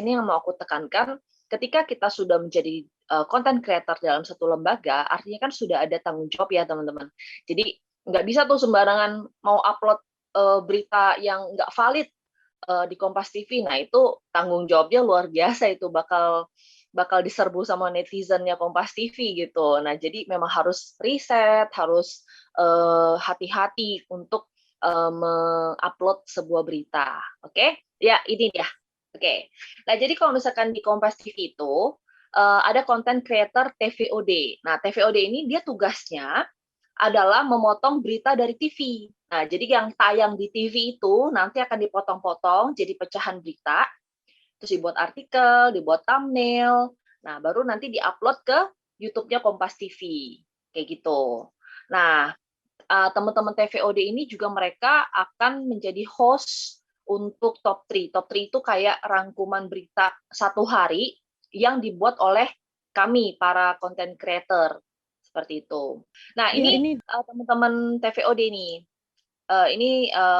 sini yang mau aku tekankan, ketika kita sudah menjadi content creator dalam satu lembaga, artinya kan sudah ada tanggung jawab ya teman-teman. Jadi nggak bisa tuh sembarangan mau upload berita yang nggak valid di Kompas TV. Nah itu tanggung jawabnya luar biasa, itu bakal diserbu sama netizennya Kompas TV gitu. Nah jadi memang harus riset, harus hati-hati untuk mengupload sebuah berita. Oke? Ya, ini dia. Oke. Nah, jadi kalau misalkan di Kompas TV itu ada content creator TVOD. Nah, TVOD ini dia tugasnya adalah memotong berita dari TV. Nah, jadi yang tayang di TV itu nanti akan dipotong-potong jadi pecahan berita, terus dibuat artikel, dibuat thumbnail. Nah, baru nanti diupload ke YouTube-nya Kompas TV. Kayak gitu. Nah, teman-teman TVOD ini juga mereka akan menjadi host untuk top 3. Top 3 itu kayak rangkuman berita satu hari yang dibuat oleh kami, para content creator. Seperti itu. Nah, Ya, ini ini teman-teman TVOD nih. Ini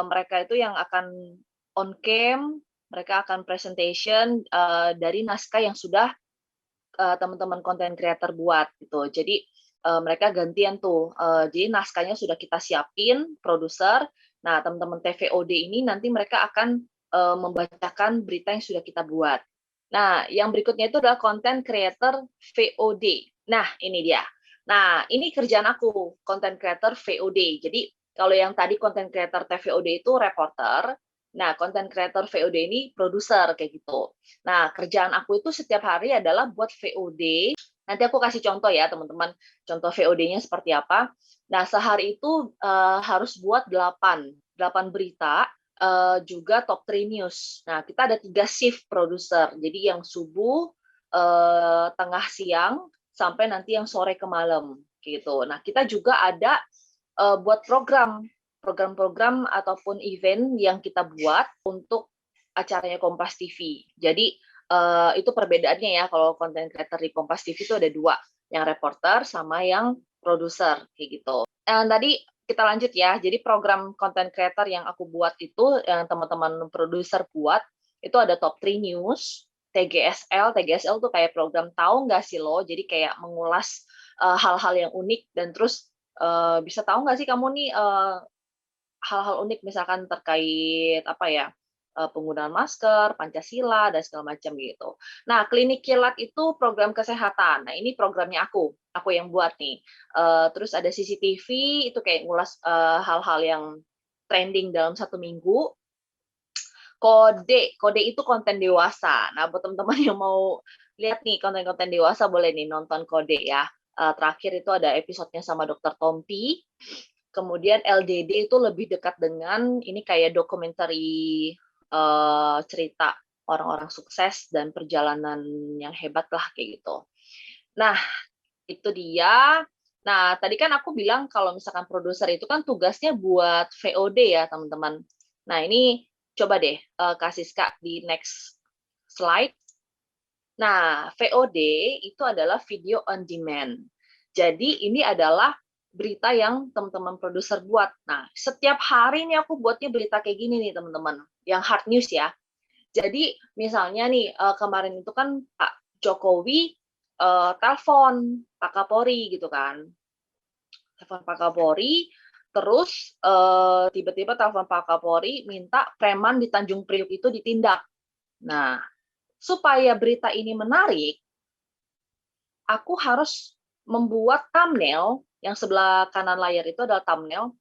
mereka itu yang akan on cam, mereka akan presentation dari naskah yang sudah teman-teman content creator buat gitu. Jadi mereka gantian tuh. Jadi naskahnya sudah kita siapin, produser. Nah, teman-teman TVOD ini nanti mereka akan membacakan berita yang sudah kita buat. Nah, yang berikutnya itu adalah content creator VOD. Nah, ini dia. Nah, ini kerjaan aku, content creator VOD. Jadi, kalau yang tadi content creator TVOD itu reporter, nah, content creator VOD ini produser kayak gitu. Nah, kerjaan aku itu setiap hari adalah buat VOD. Nanti aku kasih contoh ya, teman-teman. Contoh VOD-nya seperti apa. Nah, sehari itu harus buat 8 berita, juga top 3 news. Nah, kita ada 3 shift produser. Jadi yang subuh, tengah siang, sampai nanti yang sore ke malam. Gitu. Nah, kita juga ada buat program-program ataupun event yang kita buat untuk acaranya Kompas TV. Jadi itu perbedaannya ya, kalau content creator di Kompas TV itu ada 2, yang reporter sama yang produser kayak gitu. Tadi kita lanjut ya. Jadi program content creator yang aku buat itu, yang teman-teman produser buat, itu ada top 3 news, TGSL. TGSL tuh kayak program tahu nggak sih lo? Jadi kayak mengulas hal-hal yang unik, dan terus bisa tahu nggak sih kamu nih hal-hal unik misalkan terkait apa ya, penggunaan masker, Pancasila, dan segala macam gitu. Nah, Klinik Kilat itu program kesehatan. Nah, ini programnya aku yang buat nih. Terus ada CCTV, itu kayak ngulas hal-hal yang trending dalam 1 minggu. Kode itu konten dewasa. Nah, buat teman-teman yang mau lihat nih konten-konten dewasa, boleh nih nonton Kode ya. Terakhir itu ada episodenya sama Dokter Tompi. Kemudian LDD itu lebih dekat dengan ini kayak dokumentari cerita orang-orang sukses dan perjalanan yang hebat lah kayak gitu. Nah, itu dia. Nah, tadi kan aku bilang kalau misalkan produser itu kan tugasnya buat VOD ya, teman-teman. Nah, ini coba deh kasih Kak di next slide. Nah, VOD itu adalah video on demand. Jadi ini adalah berita yang teman-teman produser buat. Nah, setiap hari ini aku buatnya berita kayak gini nih, teman-teman. Yang hard news ya. Jadi misalnya nih kemarin itu kan Pak Jokowi telepon Pak Kapolri gitu kan. Telepon Pak Kapolri, terus tiba-tiba telepon Pak Kapolri minta preman di Tanjung Priuk itu ditindak. Nah, supaya berita ini menarik, aku harus membuat thumbnail, yang sebelah kanan layar itu adalah thumbnail.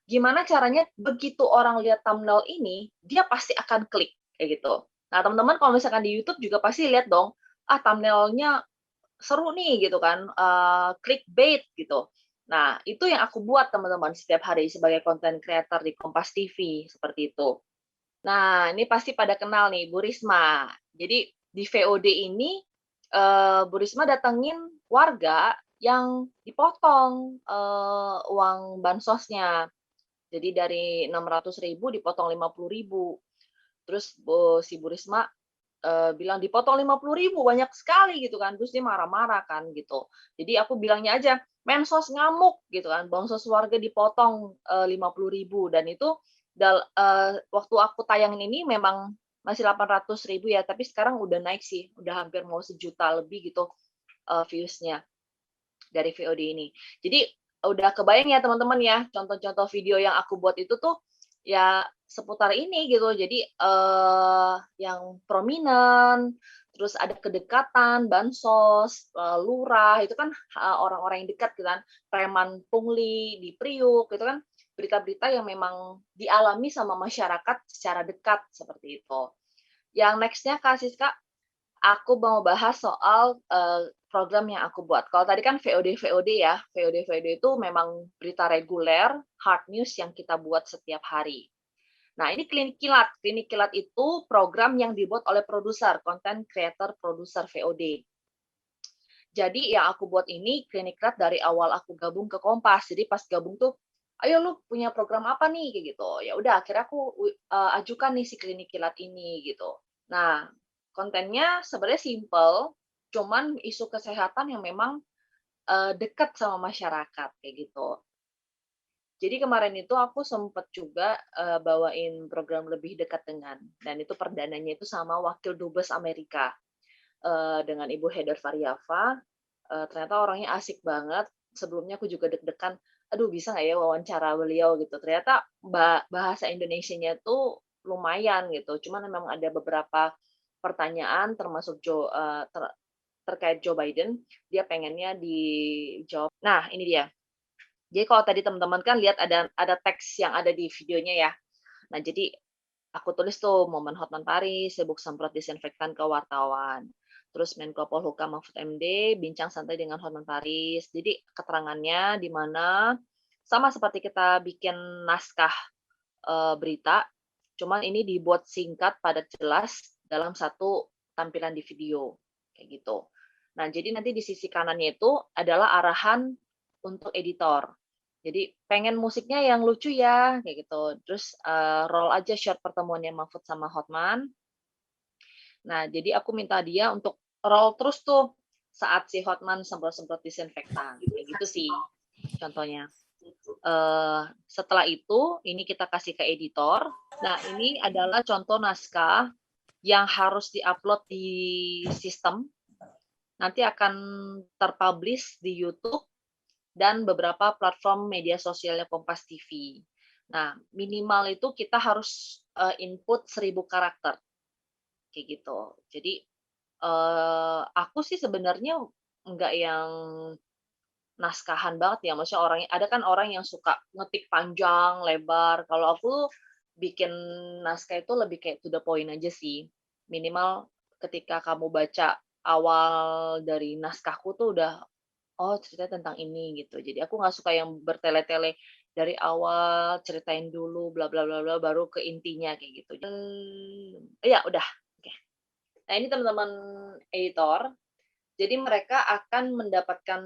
Gimana caranya begitu orang lihat thumbnail ini, dia pasti akan klik kayak gitu. Nah, teman-teman kalau misalkan di YouTube juga pasti lihat dong, thumbnailnya seru nih gitu kan, clickbait gitu. Nah, itu yang aku buat teman-teman setiap hari sebagai content creator di Kompas TV seperti itu. Nah, ini pasti pada kenal nih Bu Risma. Jadi di VOD ini Bu Risma datengin warga yang dipotong uang bansosnya. Jadi dari 600.000 dipotong 50.000. Terus si Bu Risma bilang dipotong 50.000 banyak sekali gitu kan. Terus dia marah-marah kan gitu. Jadi aku bilangnya aja, Mensos ngamuk gitu kan. Bansos warga dipotong 50.000, dan itu waktu aku tayangin ini memang masih 800.000 ya, tapi sekarang udah naik sih, udah hampir mau 1 juta lebih gitu, views-nya dari VOD ini. Jadi udah kebayang ya teman-teman ya, contoh-contoh video yang aku buat itu tuh ya seputar ini gitu. Jadi yang prominent, terus ada kedekatan, bansos, lurah, itu kan orang-orang yang dekat gitu kan, preman pungli di Priuk, itu kan berita-berita yang memang dialami sama masyarakat secara dekat seperti itu. Yang next-nya Kak Siska, aku mau bahas soal program yang aku buat. Kalau tadi kan VOD-VOD ya, VOD-VOD itu memang berita reguler, hard news yang kita buat setiap hari. Nah, ini Klinik Kilat. Klinik Kilat itu program yang dibuat oleh produser, content creator produser VOD. Jadi yang aku buat ini Klinik Kilat dari awal aku gabung ke Kompas. Jadi pas gabung tuh, ayo lu punya program apa nih kayak gitu. Ya udah akhirnya aku ajukan nih si Klinik Kilat ini gitu. Nah, kontennya sebenarnya simple, cuman isu kesehatan yang memang dekat sama masyarakat kayak gitu. Jadi kemarin itu aku sempat juga bawain program lebih dekat dengan, dan itu perdananya itu sama Wakil Dubes Amerika dengan Ibu Heather Faryava. Ternyata orangnya asik banget. Sebelumnya aku juga deg-degan, aduh bisa nggak ya wawancara beliau gitu. Ternyata bahasa Indonesianya tuh lumayan gitu. Cuman memang ada beberapa pertanyaan termasuk terkait Joe Biden, dia pengennya dijawab. Nah, ini dia. Jadi kalau tadi teman-teman kan lihat ada teks yang ada di videonya ya. Nah, jadi aku tulis tuh momen Hotman Paris, sibuk semprot disinfektan ke wartawan. Terus Menko Polhukam Mahfud MD bincang santai dengan Hotman Paris. Jadi keterangannya di mana sama seperti kita bikin naskah berita, cuman ini dibuat singkat, padat, jelas dalam satu tampilan di video kayak gitu. Nah, jadi nanti di sisi kanannya itu adalah arahan untuk editor. Jadi pengen musiknya yang lucu ya, kayak gitu. Terus roll aja shot pertemuannya Mahfud sama Hotman. Nah, jadi aku minta dia untuk roll terus tuh saat si Hotman semprot-semprot disinfektan, kayak gitu sih contohnya. Setelah itu, ini kita kasih ke editor. Nah, ini adalah contoh naskah yang harus diupload di sistem. Nanti akan terpublish di YouTube dan beberapa platform media sosialnya Kompas TV. Nah, minimal itu kita harus input 1.000 karakter. Kayak gitu. Jadi, aku sih sebenarnya enggak yang naskahan banget ya, maksudnya ada kan orang yang suka ngetik panjang, lebar. Kalau aku bikin naskah itu lebih kayak to the point aja sih. Minimal ketika kamu baca awal dari naskahku tuh udah, oh cerita tentang ini gitu. Jadi aku nggak suka yang bertele-tele dari awal ceritain dulu bla bla bla bla baru ke intinya kayak gitu. Ya udah. Oke. Nah ini teman-teman editor, jadi mereka akan mendapatkan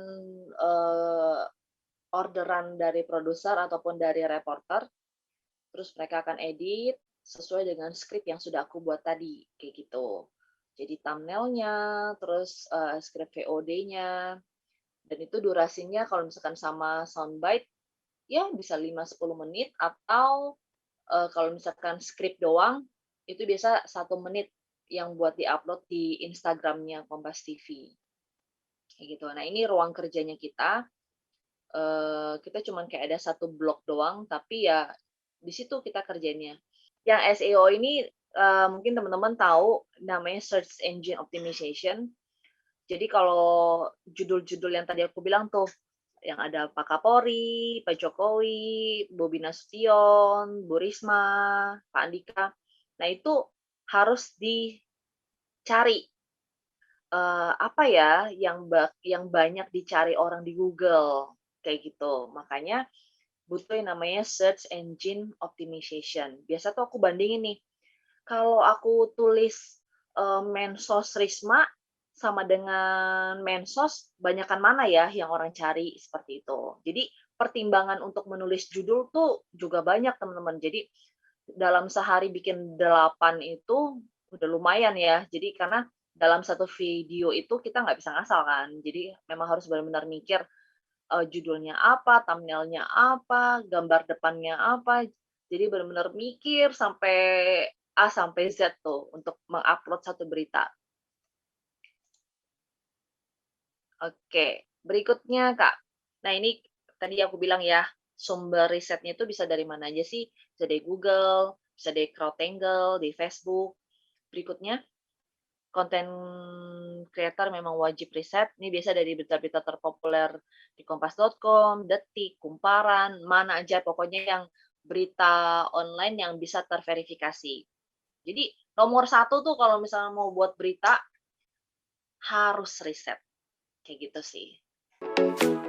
orderan dari produser ataupun dari reporter, terus mereka akan edit sesuai dengan skrip yang sudah aku buat tadi, kayak gitu. Jadi thumbnail-nya, terus skrip VOD-nya, dan itu durasinya kalau misalkan sama soundbite, ya bisa 5-10 menit, atau kalau misalkan skrip doang, itu biasa 1 menit yang buat di-upload di Instagram-nya Kompas TV. Kayak gitu. Nah, ini ruang kerjanya kita. Kita cuman kayak ada satu blok doang, tapi ya di situ kita kerjanya. Yang SEO ini mungkin teman-teman tahu namanya Search Engine Optimization. Jadi kalau judul-judul yang tadi aku bilang tuh, yang ada Pak Kapolri, Pak Jokowi, Bobi Nasution, Bu Risma, Pak Andika. Nah, itu harus dicari apa ya yang banyak dicari orang di Google kayak gitu. Makanya butuh yang namanya search engine optimization. Biasa tuh aku bandingin nih, kalau aku tulis Mensos Risma sama dengan Mensos, banyakan mana ya yang orang cari seperti itu. Jadi pertimbangan untuk menulis judul tuh juga banyak teman-teman. Jadi dalam sehari bikin 8 itu udah lumayan ya. Jadi karena dalam satu video itu kita nggak bisa ngasal kan. Jadi memang harus benar-benar mikir judulnya apa, thumbnail-nya apa, gambar depannya apa. Jadi benar-benar mikir sampai A sampai Z tuh untuk mengupload satu berita. Oke, berikutnya Kak. Nah ini tadi aku bilang ya, sumber risetnya itu bisa dari mana aja sih? Bisa dari Google, bisa dari CrowdTangle, di Facebook. Berikutnya, konten creator memang wajib riset. Ini biasa dari berita-berita terpopuler di kompas.com, Detik, Kumparan, mana aja pokoknya yang berita online yang bisa terverifikasi. Jadi nomor satu tuh kalau misalnya mau buat berita, harus riset. Kayak gitu sih.